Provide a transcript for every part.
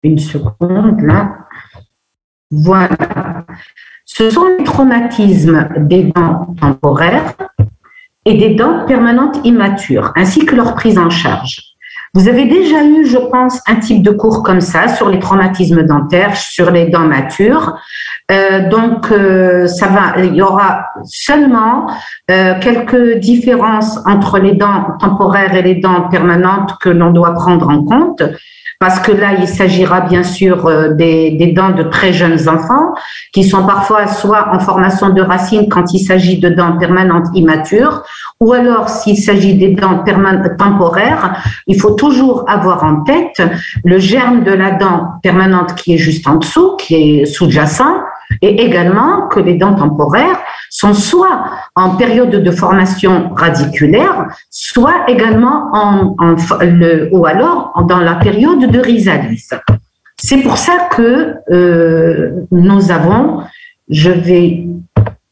Une seconde, là. Voilà. Ce sont les traumatismes des dents temporaires et des dents permanentes immatures, ainsi que leur prise en charge. Vous avez déjà eu, je pense, un type de cours comme ça sur les traumatismes dentaires, sur les dents matures. Il y aura seulement quelques différences entre les dents temporaires et les dents permanentes que l'on doit prendre en compte. Parce que là, il s'agira bien sûr des dents de très jeunes enfants qui sont parfois soit en formation de racines quand il s'agit de dents permanentes immatures, ou alors s'il s'agit des dents temporaires, il faut toujours avoir en tête le germe de la dent permanente qui est juste en dessous, qui est sous-jacent, et également que les dents temporaires sont soit en période de formation radiculaire, soit également ou alors dans la période de rhizalyse. C'est pour ça que je vais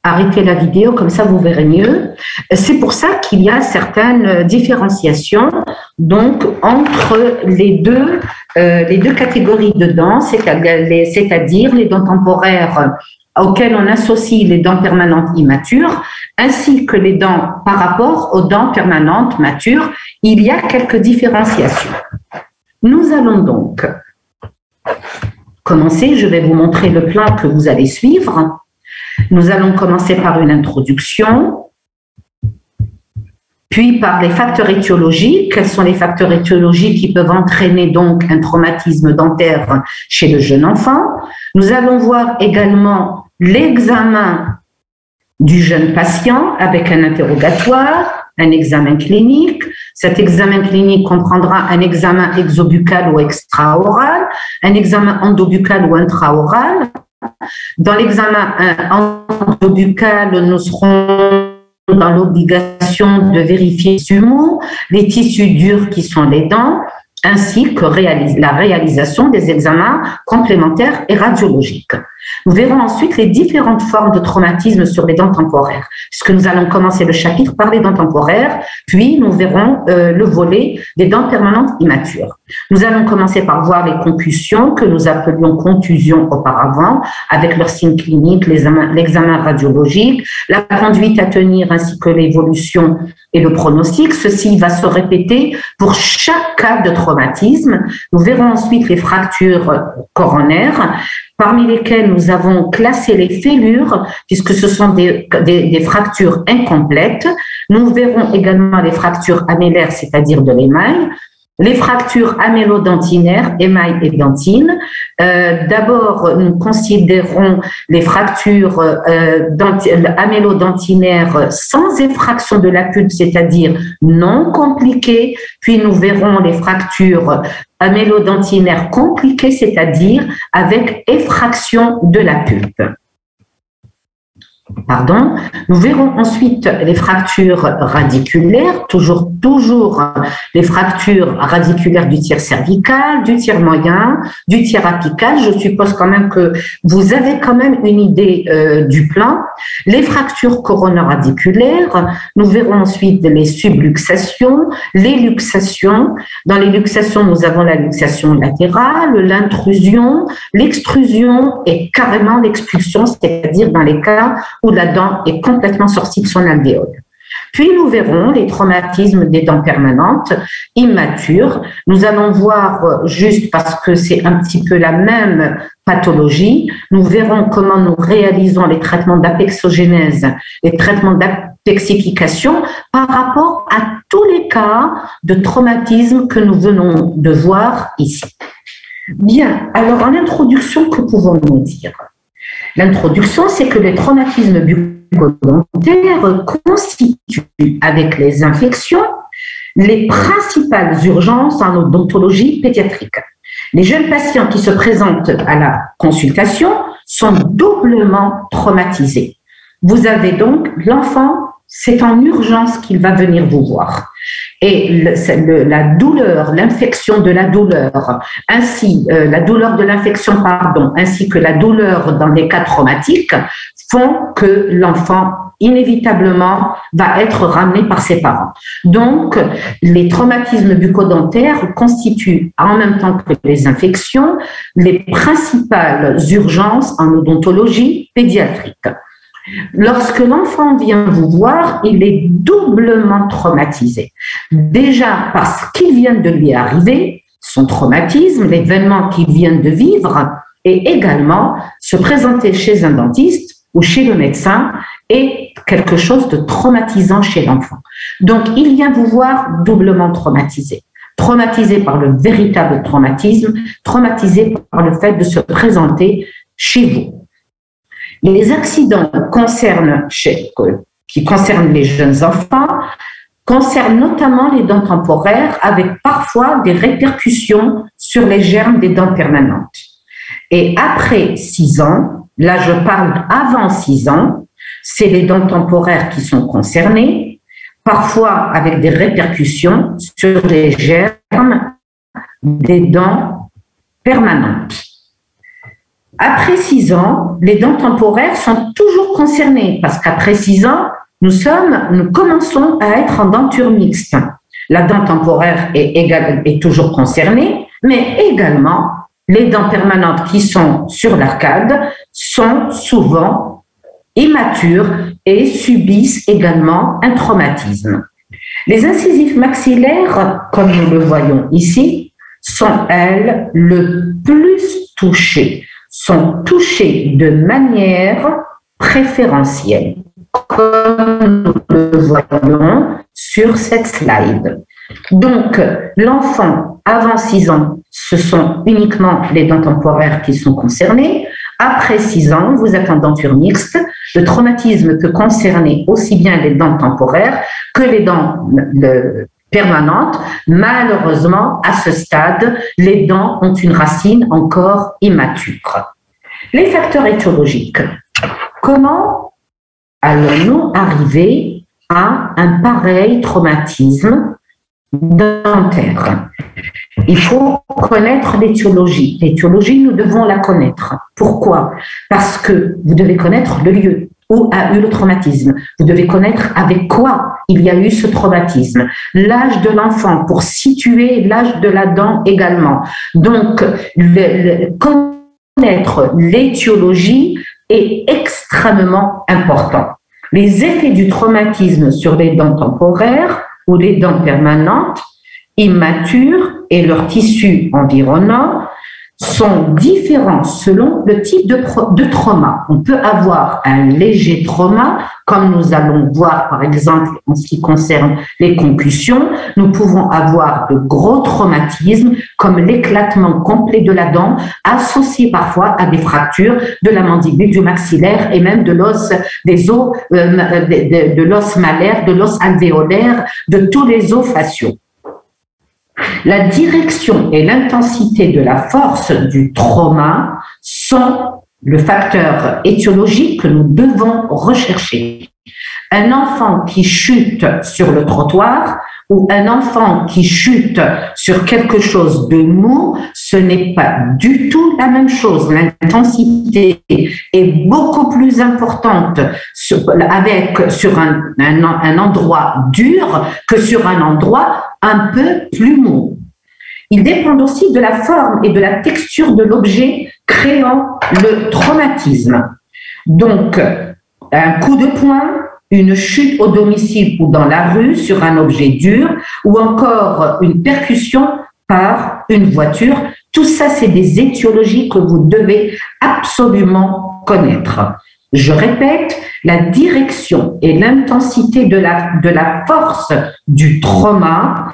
arrêter la vidéo, comme ça vous verrez mieux. C'est pour ça qu'il y a certaines différenciations donc entre les deux catégories de dents, c'est-à-dire les dents temporaires auxquelles on associe les dents permanentes immatures, ainsi que les dents par rapport aux dents permanentes matures. Il y a quelques différenciations. Nous allons donc commencer. Je vais vous montrer le plan que vous allez suivre. Nous allons commencer par une introduction, puis par les facteurs étiologiques. Quels sont les facteurs étiologiques qui peuvent entraîner donc un traumatisme dentaire chez le jeune enfant? Nous allons voir également l'examen du jeune patient avec un interrogatoire, un examen clinique. Cet examen clinique comprendra un examen exobuccal ou extraoral, un examen endobuccal ou intraoral. Dans l'examen endobuccal, nous serons dans l'obligation de vérifier les tissus durs qui sont les dents, ainsi que la réalisation des examens complémentaires et radiologiques. Nous verrons ensuite les différentes formes de traumatisme sur les dents temporaires, puisque nous allons commencer le chapitre par les dents temporaires, puis nous verrons le volet des dents permanentes immatures. Nous allons commencer par voir les concussions que nous appelions contusions auparavant, avec leurs signes cliniques, l'examen radiologique, la conduite à tenir ainsi que l'évolution et le pronostic. Ceci va se répéter pour chaque cas de traumatisme. Nous verrons ensuite les fractures coronaires, parmi lesquelles nous avons classé les fêlures, puisque ce sont des fractures incomplètes. Nous verrons également les fractures améllaires, c'est-à-dire de l'émail, les fractures amélodentinaires, émail et dentine. D'abord, nous considérons les fractures amélodentinaires sans effraction de la pulpe, c'est-à-dire non compliquées. Puis nous verrons les fractures amélodentinaires compliquées, c'est-à-dire avec effraction de la pulpe. Nous verrons ensuite les fractures radiculaires, toujours les fractures radiculaires du tiers cervical, du tiers moyen, du tiers apical. Je suppose quand même que vous avez quand même une idée du plan. Les fractures coronaradiculaires, nous verrons ensuite les subluxations, les luxations. Dans les luxations, nous avons la luxation latérale, l'intrusion, l'extrusion et carrément l'expulsion, c'est-à-dire dans les cas où la dent est complètement sortie de son alvéole. Puis nous verrons les traumatismes des dents permanentes immatures. Nous allons voir, juste parce que c'est un petit peu la même pathologie, nous verrons comment nous réalisons les traitements d'apexogénèse, les traitements d'apexification par rapport à tous les cas de traumatisme que nous venons de voir ici. Bien, alors en introduction, que pouvons-nous dire? L'introduction, c'est que les traumatismes bucco-dentaires constituent, avec les infections, les principales urgences en odontologie pédiatrique. Les jeunes patients qui se présentent à la consultation sont doublement traumatisés. Vous avez donc l'enfant, c'est en urgence qu'il va venir vous voir. Et la douleur, l'infection de la douleur, ainsi la douleur de l'infection, ainsi que la douleur dans les cas traumatiques font que l'enfant inévitablement va être ramené par ses parents. Donc, les traumatismes bucco-dentaires constituent en même temps que les infections les principales urgences en odontologie pédiatrique. Lorsque l'enfant vient vous voir, il est doublement traumatisé. Déjà parce qu'il vient de lui arriver, son traumatisme, l'événement qu'il vient de vivre, et également se présenter chez un dentiste ou chez le médecin est quelque chose de traumatisant chez l'enfant. Donc, il vient vous voir doublement traumatisé. Traumatisé par le véritable traumatisme, traumatisé par le fait de se présenter chez vous. Les accidents qui concernent les jeunes enfants concernent notamment les dents temporaires avec parfois des répercussions sur les germes des dents permanentes. Et après 6 ans, là je parle avant 6 ans, c'est les dents temporaires qui sont concernées, parfois avec des répercussions sur les germes des dents permanentes. Après 6 ans, les dents temporaires sont toujours concernées parce qu'après 6 ans, nous commençons à être en denture mixte. La dent temporaire est toujours concernée, mais également les dents permanentes qui sont sur l'arcade sont souvent immatures et subissent également un traumatisme. Les incisives maxillaires, comme nous le voyons ici, sont, elles, le plus touchées, sont touchées de manière préférentielle, comme nous le voyons sur cette slide. Donc, l'enfant, avant 6 ans, ce sont uniquement les dents temporaires qui sont concernées. Après 6 ans, vous êtes en denture mixte. Le traumatisme peut concerner aussi bien les dents temporaires que les dents permanentes. Malheureusement, à ce stade, les dents ont une racine encore immature. Les facteurs étiologiques. Comment allons-nous arriver à un pareil traumatisme dentaire? Il faut connaître l'étiologie. L'étiologie, nous devons la connaître. Pourquoi? Parce que vous devez connaître le lieu où a eu le traumatisme. Vous devez connaître avec quoi il y a eu ce traumatisme. L'âge de l'enfant pour situer l'âge de la dent également. Donc, connaître l'étiologie est extrêmement important. Les effets du traumatisme sur les dents temporaires ou les dents permanentes, immatures et leur tissu environnant sont différents selon le type de trauma. On peut avoir un léger trauma, comme nous allons voir par exemple en ce qui concerne les concussions. Nous pouvons avoir de gros traumatismes comme l'éclatement complet de la dent, associé parfois à des fractures de la mandibule, du maxillaire et même de l'os des os, de l'os malaire, de l'os alvéolaire, de tous les os faciaux. La direction et l'intensité de la force du trauma sont le facteur étiologique que nous devons rechercher. Un enfant qui chute sur le trottoir ou un enfant qui chute sur quelque chose de mou, ce n'est pas du tout la même chose. L'intensité est beaucoup plus importante sur un endroit dur que sur un endroit un peu plus mou. Il dépend aussi de la forme et de la texture de l'objet créant le traumatisme. Donc, un coup de poing, une chute au domicile ou dans la rue sur un objet dur, ou encore une percussion par une voiture. Tout ça, c'est des étiologies que vous devez absolument connaître. Je répète, la direction et l'intensité de la force du trauma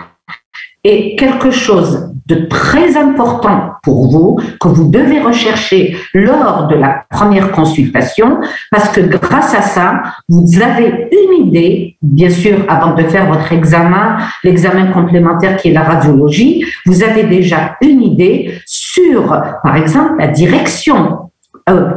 est quelque chose de très important pour vous, que vous devez rechercher lors de la première consultation, parce que grâce à ça, vous avez une idée, bien sûr, avant de faire votre examen, l'examen complémentaire qui est la radiologie, vous avez déjà une idée sur, par exemple, la direction.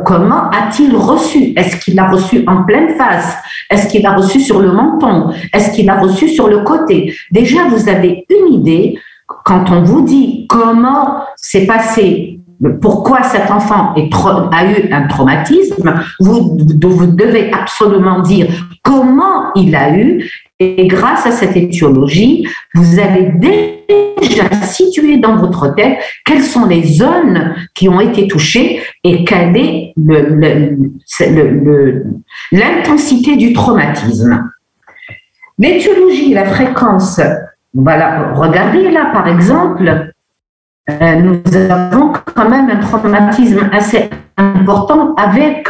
Comment a-t-il reçu? Est-ce qu'il l'a reçu en pleine face? Est-ce qu'il l'a reçu sur le menton? Est-ce qu'il l'a reçu sur le côté? Déjà, vous avez une idée quand on vous dit comment s'est passé pourquoi cet enfant a eu un traumatisme, vous devez absolument dire comment il a eu, et grâce à cette étiologie, vous allez déjà situer dans votre tête quelles sont les zones qui ont été touchées et quelle est l'intensité du traumatisme. L'étiologie et la fréquence, voilà, regardez là par exemple, nous avons quand même un traumatisme assez important avec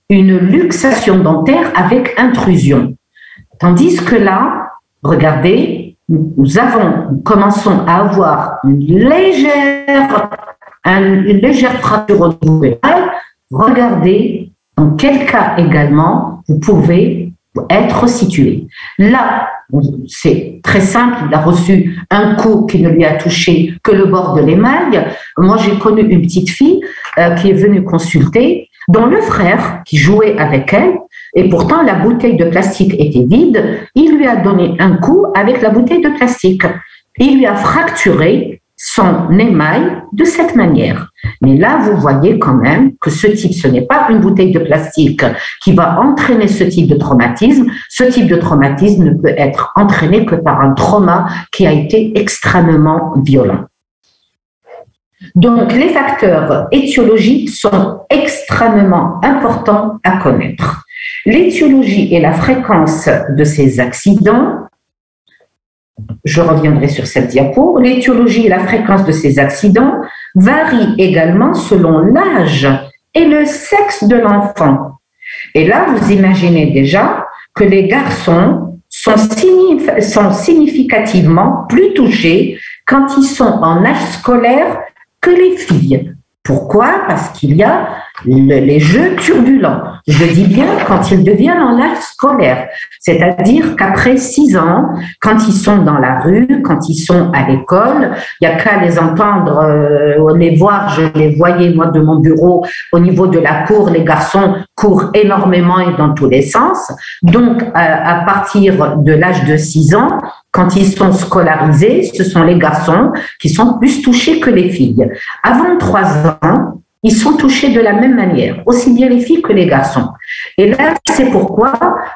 une luxation dentaire avec intrusion. Tandis que là, regardez, commençons à avoir une légère fracture au niveau buccal. Regardez dans quel cas également vous pouvez être situé. Là, c'est très simple, il a reçu un coup qui ne lui a touché que le bord de l'émail. Moi, j'ai connu une petite fille qui est venue consulter, dont le frère, qui jouait avec elle, et pourtant la bouteille de plastique était vide, il lui a donné un coup avec la bouteille de plastique. Il lui a fracturé son émail de cette manière. Mais là, vous voyez quand même que ce n'est pas une bouteille de plastique qui va entraîner ce type de traumatisme. Ce type de traumatisme ne peut être entraîné que par un trauma qui a été extrêmement violent. Donc, les facteurs étiologiques sont extrêmement importants à connaître. L'étiologie et la fréquence de ces accidents, je reviendrai sur cette diapo, l'étiologie et la fréquence de ces accidents varient également selon l'âge et le sexe de l'enfant. Et là, vous imaginez déjà que les garçons sont significativement plus touchés quand ils sont en âge scolaire que les filles. Pourquoi? Parce qu'il y a les jeux turbulents. Je dis bien quand ils deviennent en âge scolaire, c'est-à-dire qu'après 6 ans, quand ils sont dans la rue, quand ils sont à l'école, il n'y a qu'à les entendre, les voir. Je les voyais, moi, de mon bureau, au niveau de la cour, les garçons courent énormément et dans tous les sens. Donc, à partir de l'âge de 6 ans, quand ils sont scolarisés, ce sont les garçons qui sont plus touchés que les filles. Avant 3 ans, ils sont touchés de la même manière, aussi bien les filles que les garçons. Et là, c'est pourquoi?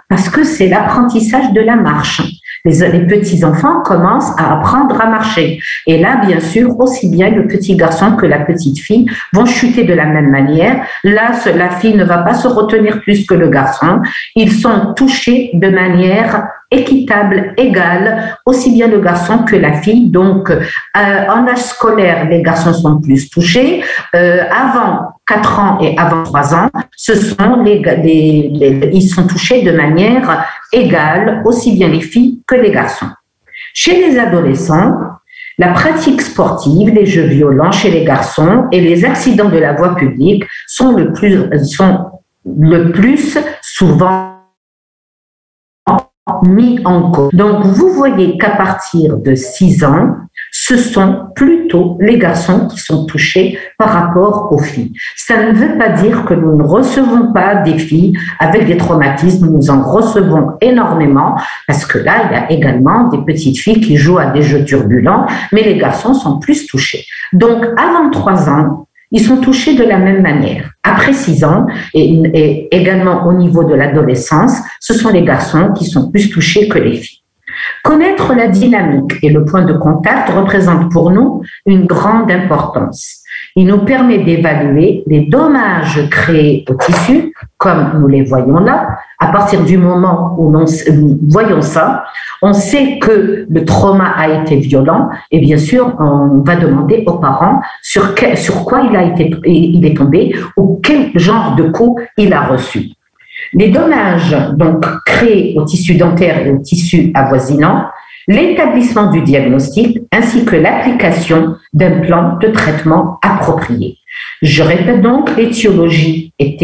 Parce que c'est l'apprentissage de la marche. Les petits-enfants commencent à apprendre à marcher. Et là, bien sûr, aussi bien le petit garçon que la petite fille vont chuter de la même manière. Là, la fille ne va pas se retenir plus que le garçon. Ils sont touchés de manière équitable, égale, aussi bien le garçon que la fille. Donc, en âge scolaire, les garçons sont plus touchés. Avant 4 ans et avant 3 ans, ce sont ils sont touchés de manière égale, aussi bien les filles que les garçons. Chez les adolescents, la pratique sportive, les jeux violents chez les garçons et les accidents de la voie publique sont le plus souvent mis en cause. Donc, vous voyez qu'à partir de 6 ans, ce sont plutôt les garçons qui sont touchés par rapport aux filles. Ça ne veut pas dire que nous ne recevons pas des filles avec des traumatismes, nous en recevons énormément, parce que là, il y a également des petites filles qui jouent à des jeux turbulents, mais les garçons sont plus touchés. Donc, avant 3 ans, ils sont touchés de la même manière. Après 6 ans, et également au niveau de l'adolescence, ce sont les garçons qui sont plus touchés que les filles. Connaître la dynamique et le point de contact représente pour nous une grande importance. Il nous permet d'évaluer les dommages créés au tissu, comme nous les voyons là. À partir du moment où nous voyons ça, on sait que le trauma a été violent et bien sûr, on va demander aux parents sur quoi il est tombé ou quel genre de coup il a reçu. Les dommages donc créés au tissu dentaire et au tissu avoisinant, l'établissement du diagnostic ainsi que l'application d'un plan de traitement approprié. Je répète donc, l'étiologie est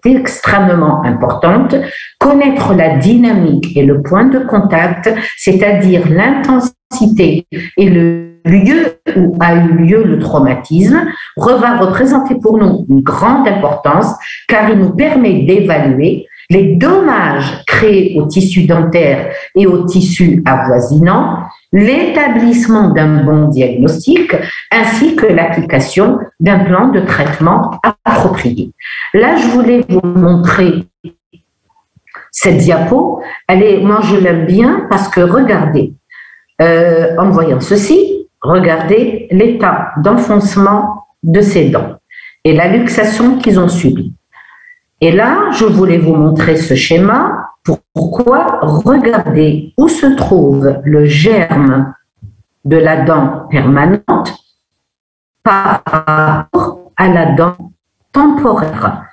extrêmement importante. Connaître la dynamique et le point de contact, c'est-à-dire l'intensité et le lieu où a eu lieu le traumatisme, va représenter pour nous une grande importance car il nous permet d'évaluer les dommages créés au tissu dentaire et au tissu avoisinant l'établissement d'un bon diagnostic ainsi que l'application d'un plan de traitement approprié. Là, je voulais vous montrer cette diapo. Moi, je l'aime bien parce que regardez, en voyant ceci, regardez l'état d'enfoncement de ces dents et la luxation qu'ils ont subie. Et là, je voulais vous montrer ce schéma. Pourquoi? Regardez où se trouve le germe de la dent permanente par rapport à la dent temporaire.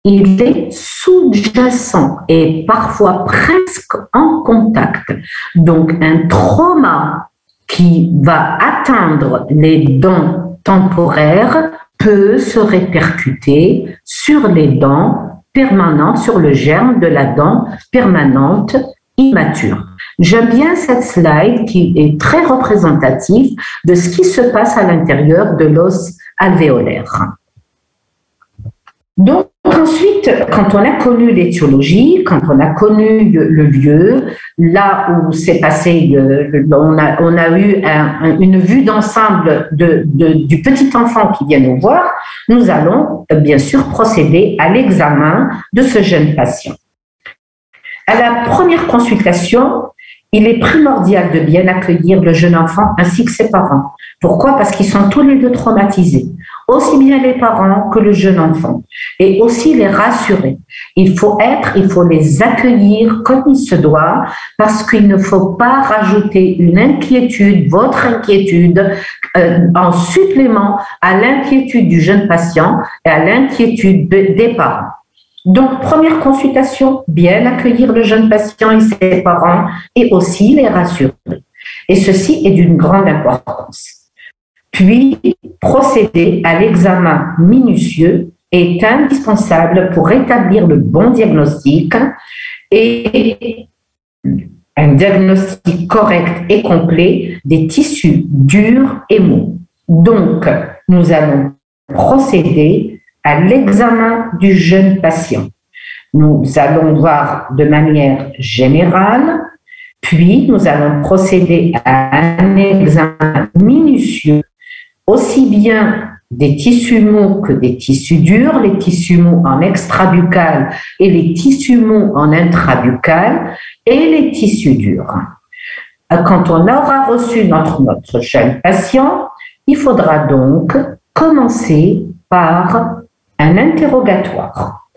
Il est sous-jacent et parfois presque en contact. Donc, un trauma qui va atteindre les dents temporaires peut se répercuter sur les dents permanentes, sur le germe de la dent permanente immature. J'aime bien cette slide qui est très représentative de ce qui se passe à l'intérieur de l'os alvéolaire. Donc, ensuite, quand on a connu l'étiologie, quand on a connu le lieu, là où s'est passé, on a eu une vue d'ensemble du petit enfant qui vient nous voir, nous allons bien sûr procéder à l'examen de ce jeune patient. À la première consultation, il est primordial de bien accueillir le jeune enfant ainsi que ses parents. Pourquoi? Parce qu'ils sont tous les deux traumatisés, aussi bien les parents que le jeune enfant, et aussi les rassurer. Il faut les accueillir comme il se doit, parce qu'il ne faut pas rajouter une inquiétude, votre inquiétude, en supplément à l'inquiétude du jeune patient et à l'inquiétude des parents. Donc, première consultation, bien accueillir le jeune patient et ses parents et aussi les rassurer. Et ceci est d'une grande importance. Puis, procéder à l'examen minutieux est indispensable pour établir le bon diagnostic et un diagnostic correct et complet des tissus durs et mous. Donc, nous allons procéder à l'examen du jeune patient. Nous allons voir de manière générale, puis nous allons procéder à un examen minutieux, aussi bien des tissus mous que des tissus durs, les tissus mous en extrabuccal et les tissus mous en intrabuccal et les tissus durs. Quand on aura reçu notre jeune patient, il faudra donc commencer par un interrogatoire.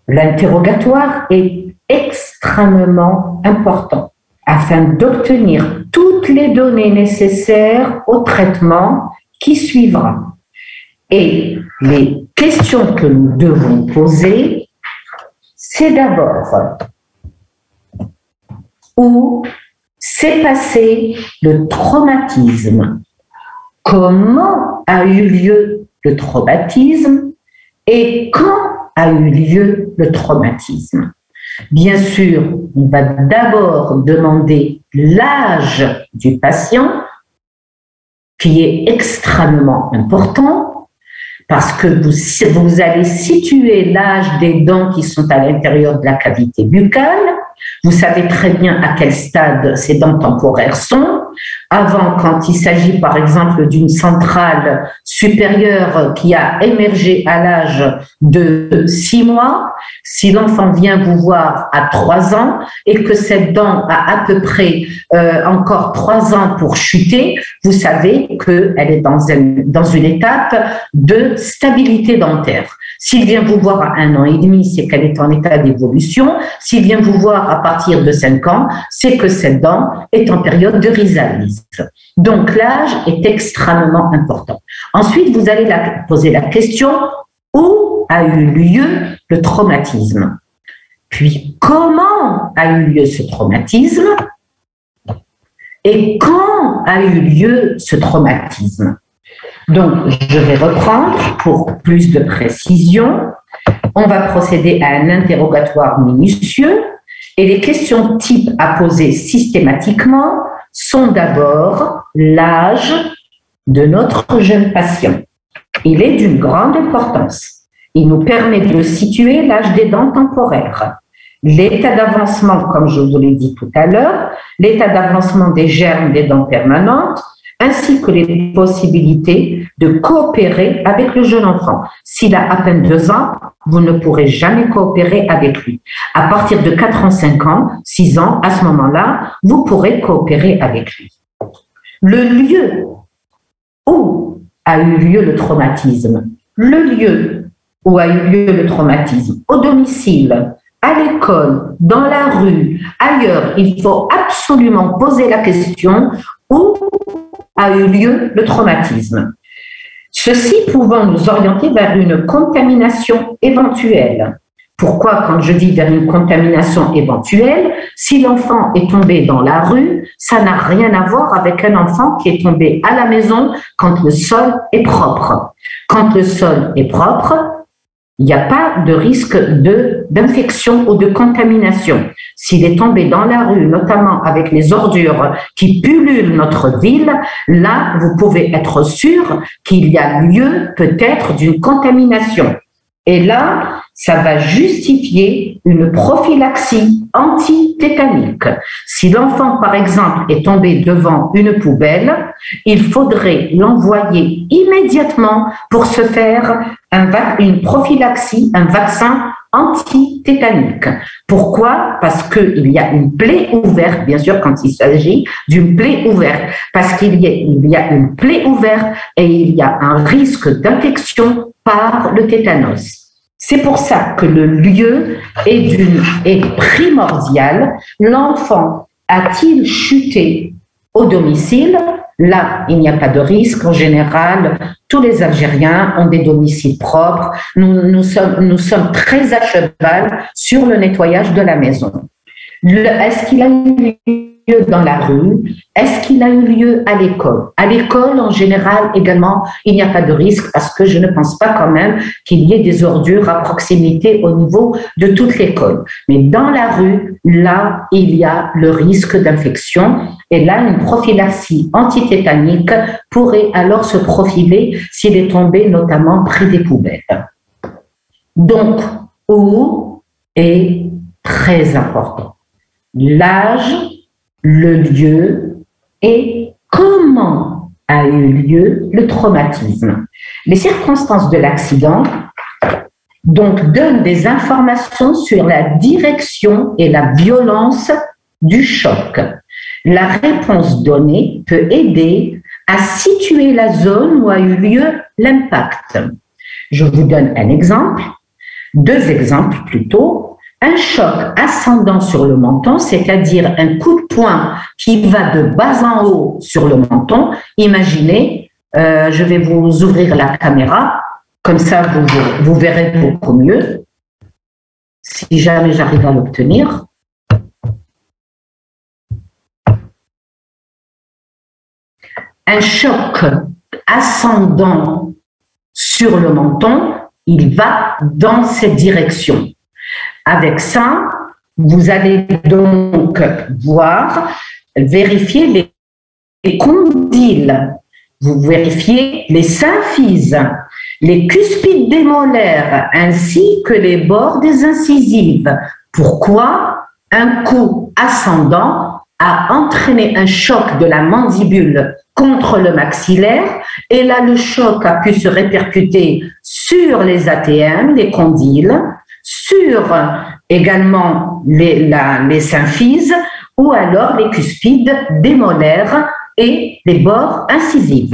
L'interrogatoire est extrêmement important afin d'obtenir toutes les données nécessaires au traitement qui suivra. Et les questions que nous devons poser, c'est d'abord où s'est passé le traumatisme? Comment a eu lieu le traumatisme et quand a eu lieu le traumatisme? Bien sûr, on va d'abord demander l'âge du patient, qui est extrêmement important, parce que vous allez situer l'âge des dents qui sont à l'intérieur de la cavité buccale. Vous savez très bien à quel stade ces dents temporaires sont. Avant, quand il s'agit par exemple d'une centrale supérieure qui a émergé à l'âge de 6 mois, si l'enfant vient vous voir à 3 ans et que cette dent a à peu près encore 3 ans pour chuter, vous savez qu'elle est dans une étape de stabilité dentaire. S'il vient vous voir à 1 an et demi, c'est qu'elle est en état d'évolution. S'il vient vous voir à partir de 5 ans, c'est que cette dent est en période de rizalis. Donc, l'âge est extrêmement important. Ensuite, vous allez poser la question où a eu lieu le traumatisme? Puis, comment a eu lieu ce traumatisme? Et quand a eu lieu ce traumatisme? Donc, je vais reprendre pour plus de précision. On va procéder à un interrogatoire minutieux et les questions types à poser systématiquement sont d'abord l'âge de notre jeune patient. Il est d'une grande importance. Il nous permet de situer l'âge des dents temporaires. l'état d'avancement, comme je vous l'ai dit tout à l'heure, l'état d'avancement des germes des dents permanentes, ainsi que les possibilités de coopérer avec le jeune enfant. S'il a à peine 2 ans, vous ne pourrez jamais coopérer avec lui. À partir de 4 ans, 5 ans, 6 ans, à ce moment-là, vous pourrez coopérer avec lui. Le lieu où a eu lieu le traumatisme, le lieu où a eu lieu le traumatisme, au domicile, à l'école, dans la rue, ailleurs, il faut absolument poser la question où a eu lieu le traumatisme. Ceci pouvant nous orienter vers une contamination éventuelle. Pourquoi, quand je dis vers une contamination éventuelle, si l'enfant est tombé dans la rue, ça n'a rien à voir avec un enfant qui est tombé à la maison quand le sol est propre. Quand le sol est propre, il n'y a pas de risque d'infection ou de contamination. S'il est tombé dans la rue, notamment avec les ordures qui pullulent notre ville, là, vous pouvez être sûr qu'il y a lieu peut-être d'une contamination. Et là, ça va justifier une prophylaxie anti-tétanique. Si l'enfant, par exemple, est tombé devant une poubelle, il faudrait l'envoyer immédiatement pour se faire une prophylaxie, un vaccin anti-tétanique. Pourquoi? Parce qu'il y a une plaie ouverte, bien sûr, quand il s'agit d'une plaie ouverte, parce qu'il y a une plaie ouverte et il y a un risque d'infection par le tétanos. C'est pour ça que le lieu est primordial. L'enfant a-t-il chuté au domicile? Là, il n'y a pas de risque. En général, tous les Algériens ont des domiciles propres. Nous sommes très à cheval sur le nettoyage de la maison. Est-ce qu'il a eu lieu dans la rue? Est-ce qu'il a eu lieu à l'école? À l'école, en général, également, il n'y a pas de risque parce que je ne pense pas quand même qu'il y ait des ordures à proximité au niveau de toute l'école. Mais dans la rue, là, il y a le risque d'infection et là, une prophylaxie antitétanique pourrait alors se profiler s'il est tombé notamment près des poubelles. Donc, où est très important? L'âge, le lieu et comment a eu lieu le traumatisme. Les circonstances de l'accident donc donnent des informations sur la direction et la violence du choc. La réponse donnée peut aider à situer la zone où a eu lieu l'impact. Je vous donne un exemple, 2 exemples plutôt. Un choc ascendant sur le menton, c'est-à-dire un coup de poing qui va de bas en haut sur le menton. Imaginez, je vais vous ouvrir la caméra, comme ça vous verrez beaucoup mieux, si jamais j'arrive à l'obtenir. Un choc ascendant sur le menton, il va dans cette direction. Avec ça, vous allez donc vérifier les condyles, vous vérifiez les symphyses, les cuspides des molaires ainsi que les bords des incisives. Pourquoi? Un coup ascendant a entraîné un choc de la mandibule contre le maxillaire et là le choc a pu se répercuter sur les ATM, les condyles, sur également les symphyses ou alors les cuspides des molaires et les bords incisifs.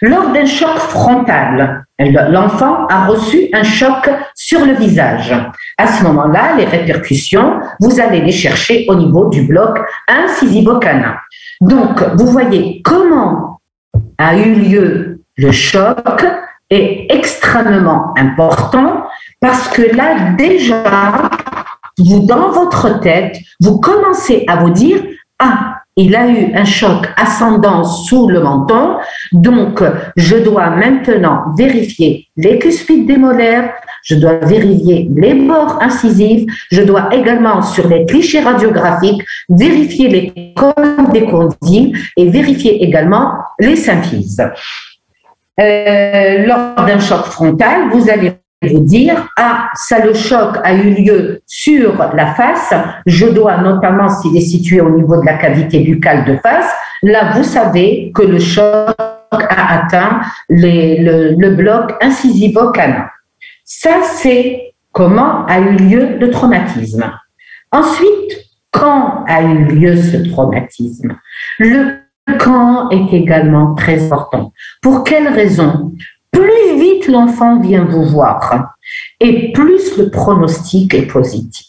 Lors d'un choc frontal, l'enfant a reçu un choc sur le visage. À ce moment-là, les répercussions, vous allez les chercher au niveau du bloc incisivo-canin. Donc, vous voyez comment a eu lieu le choc est extrêmement important parce que là, déjà, vous, dans votre tête, vous commencez à vous dire « Ah, il a eu un choc ascendant sous le menton, donc je dois maintenant vérifier les cuspides des molaires, je dois vérifier les bords incisifs, je dois également, sur les clichés radiographiques, vérifier les cônes des condyles et vérifier également les symphyses. » Lors d'un choc frontal, vous allez vous dire, ah, ça, le choc a eu lieu sur la face, je dois notamment, s'il est situé au niveau de la cavité buccale de face, là, vous savez que le choc a atteint le bloc incisivo-canin. Ça, c'est comment a eu lieu le traumatisme. Ensuite, quand a eu lieu ce traumatisme? Le quand est également très important. Pour quelle raison? Plus vite l'enfant vient vous voir et plus le pronostic est positif.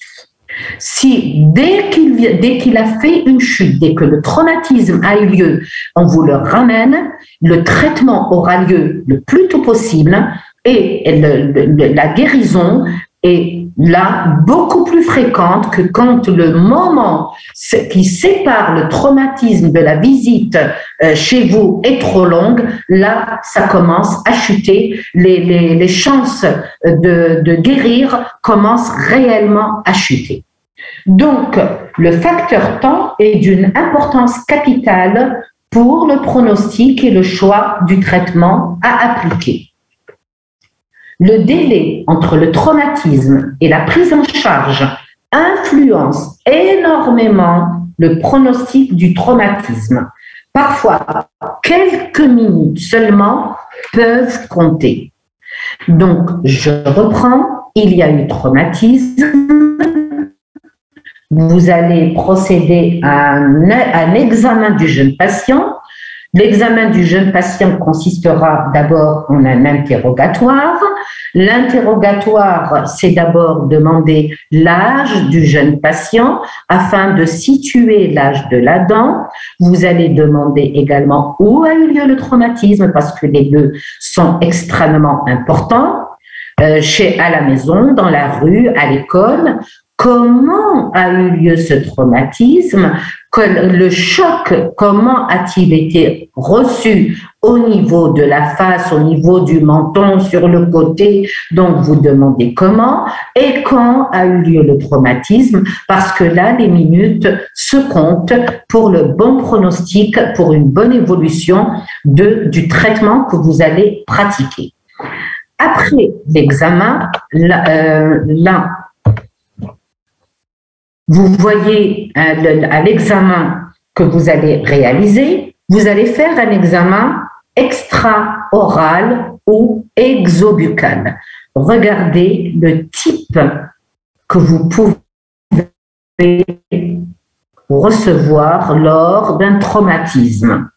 Si dès qu'il a fait une chute, dès que le traumatisme a eu lieu, on vous le ramène, le traitement aura lieu le plus tôt possible et la guérison est là beaucoup plus fréquente que quand le moment qui sépare le traumatisme de la visite chez vous est trop longue. Là, ça commence à chuter. Les chances de guérir commencent réellement à chuter. Donc, le facteur temps est d'une importance capitale pour le pronostic et le choix du traitement à appliquer. Le délai entre le traumatisme et la prise en charge influence énormément le pronostic du traumatisme. Parfois, quelques minutes seulement peuvent compter. Donc, je reprends, il y a eu traumatisme. Vous allez procéder à un examen du jeune patient. L'examen du jeune patient consistera d'abord en un interrogatoire. L'interrogatoire, c'est d'abord demander l'âge du jeune patient afin de situer l'âge de la dent. Vous allez demander également où a eu lieu le traumatisme parce que les deux sont extrêmement importants. À la maison, dans la rue, à l'école. Comment a eu lieu ce traumatisme? Le choc, comment a-t-il été reçu au niveau de la face, au niveau du menton, sur le côté? Donc, vous demandez comment et quand a eu lieu le traumatisme, parce que là, les minutes se comptent pour le bon pronostic, pour une bonne évolution du traitement que vous allez pratiquer. Après l'examen, là, vous voyez à l'examen que vous allez réaliser, vous allez faire un examen extra-oral ou exobuccal. Regardez le type que vous pouvez recevoir lors d'un traumatisme.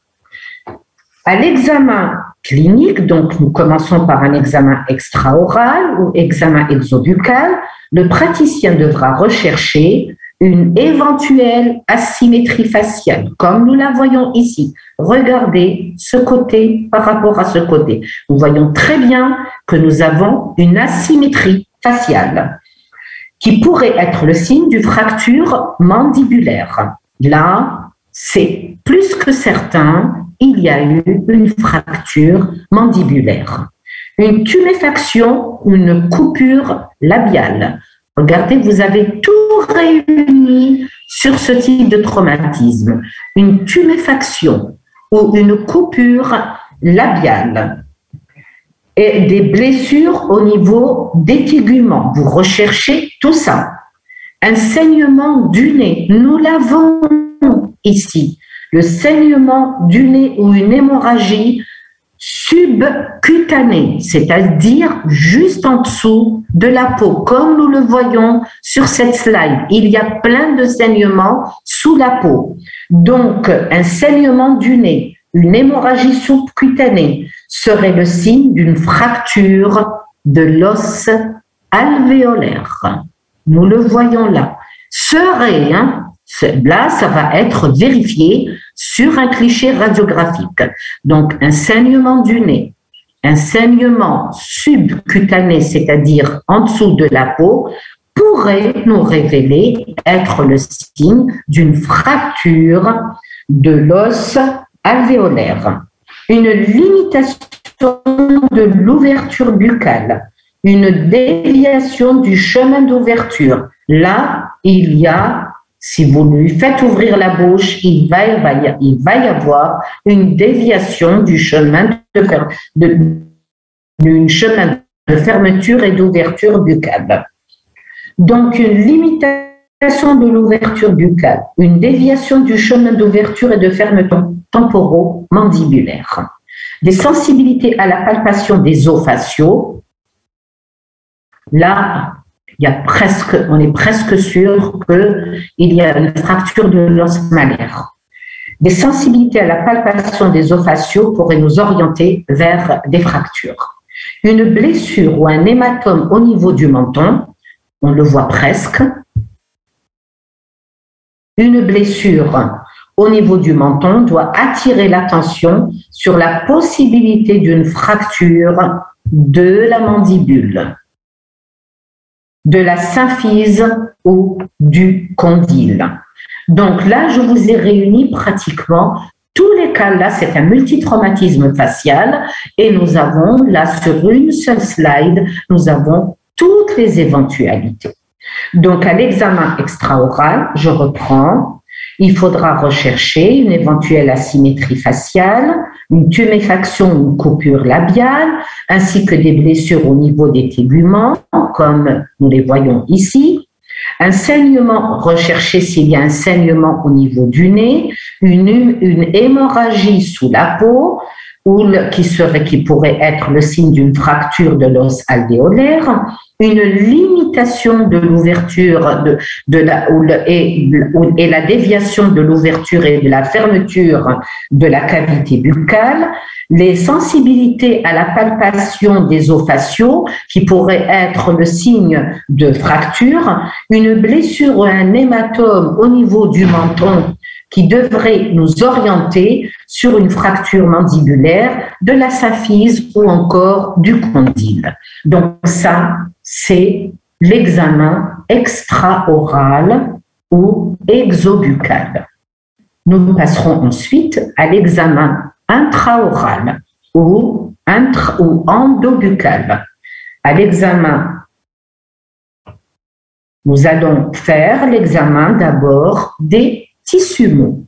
À l'examen clinique, donc nous commençons par un examen extra-oral ou examen exobuccal, le praticien devra rechercher une éventuelle asymétrie faciale, comme nous la voyons ici. Regardez ce côté par rapport à ce côté. Nous voyons très bien que nous avons une asymétrie faciale qui pourrait être le signe d'une fracture mandibulaire. Là, c'est plus que certain, il y a eu une fracture mandibulaire. Une tuméfaction, une coupure labiale. Regardez, vous avez tout réuni sur ce type de traumatisme. Une tuméfaction ou une coupure labiale. Et des blessures au niveau des téguments. Vous recherchez tout ça. Un saignement du nez, nous l'avons ici. Le saignement du nez ou une hémorragie subcutanée, c'est-à-dire juste en dessous de la peau, comme nous le voyons sur cette slide. Il y a plein de saignements sous la peau. Donc, un saignement du nez, une hémorragie subcutanée serait le signe d'une fracture de l'os alvéolaire. Nous le voyons là. Là, ça va être vérifié sur un cliché radiographique. Donc, un saignement du nez, un saignement subcutané, c'est-à-dire en dessous de la peau, pourrait nous révéler être le signe d'une fracture de l'os alvéolaire. Une limitation de l'ouverture buccale, une déviation du chemin d'ouverture. Là, il y a, si vous lui faites ouvrir la bouche, il va y avoir une déviation du chemin de fermeture et d'ouverture buccale. Donc, une limitation de l'ouverture buccale, une déviation du chemin d'ouverture et de fermeture temporomandibulaire, des sensibilités à la palpation des os faciaux. Là, on est presque sûr qu'il y a une fracture de l'os malaire. Des sensibilités à la palpation des os faciaux pourraient nous orienter vers des fractures. Une blessure ou un hématome au niveau du menton, on le voit presque. Une blessure au niveau du menton doit attirer l'attention sur la possibilité d'une fracture de la mandibule, de la symphyse ou du condyle. Donc là, je vous ai réuni pratiquement tous les cas. Là, c'est un multitraumatisme facial et nous avons là sur une seule slide, nous avons toutes les éventualités. Donc à l'examen extraoral, je reprends, il faudra rechercher une éventuelle asymétrie faciale, une tuméfaction ou une coupure labiale, ainsi que des blessures au niveau des téguments, comme nous les voyons ici. Un saignement, rechercher s'il y a un saignement au niveau du nez, une hémorragie sous la peau, qui pourrait être le signe d'une fracture de l'os alvéolaire, une limitation de l'ouverture et la déviation de l'ouverture et de la fermeture de la cavité buccale, les sensibilités à la palpation des os faciaux qui pourraient être le signe de fracture, une blessure ou un hématome au niveau du menton qui devrait nous orienter sur une fracture mandibulaire, de la symphyse ou encore du condyle. Donc ça, c'est l'examen extraoral ou exobuccal. Nous passerons ensuite à l'examen intraoral ou endobuccal. À l'examen, nous allons faire l'examen d'abord des tissus mous.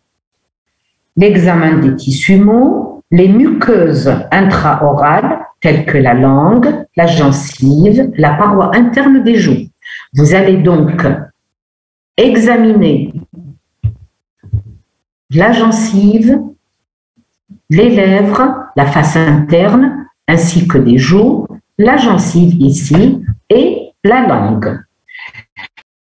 L'examen des tissus mous, les muqueuses intraorales, telles que la langue, la gencive, la paroi interne des joues. Vous allez donc examiner la gencive, les lèvres, la face interne, ainsi que des joues, la gencive ici et la langue.